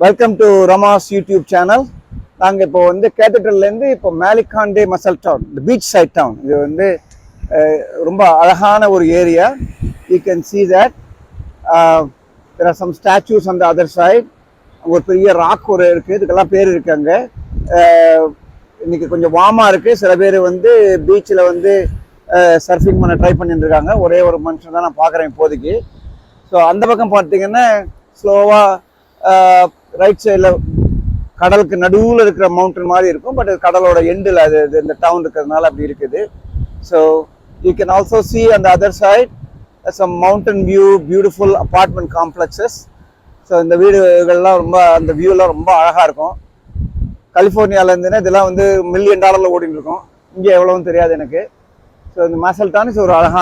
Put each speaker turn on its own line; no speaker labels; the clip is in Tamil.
வெல்கம் டு ரமாஸ் யூடியூப் சேனல். நாங்கள் இப்போ வந்து கேத்தட்ரல்லேருந்து இப்போ மேலிகாண்டே மசல் டவுன், இந்த பீச் சைட் டவுன். இது வந்து ரொம்ப அழகான ஒரு ஏரியா. You can see that there are some statues on the other side. ஒரு பெரிய ராக் ஒரு இருக்குது, இதுக்கெல்லாம் பேர் இருக்காங்க. இன்னைக்கு கொஞ்சம் வார்மாக இருக்குது. சில பேர் வந்து பீச்சில் வந்து சர்ஃபிங் பண்ண ட்ரை பண்ணிட்டு இருக்காங்க. ஒரே ஒரு மனுஷன் தான் நான் பார்க்குறேன் இப்போதைக்கு. ஸோ அந்த பக்கம் பார்த்தீங்கன்னா ஸ்லோவாக ரைட் சைடில் கடலுக்கு நடுவில் இருக்கிற மவுண்டன் மாதிரி இருக்கும். பட் கடலோட எண்டில் அது இந்த டவுன் இருக்கிறதுனால அப்படி இருக்குது. So you can also see அந்த other side some mountain view, beautiful apartment complexes. So இந்த வீடுகள்லாம் ரொம்ப, அந்த வியூலாம் ரொம்ப அழகாக இருக்கும். கலிஃபோர்னியாவிலேருந்துன்னா இதெல்லாம் வந்து $1 மில்லியன் ஓடிட்டு இருக்கும். இங்கே எவ்வளோன்னு தெரியாது எனக்கு. ஸோ இந்த மசல் டவுன் ஒரு அழகான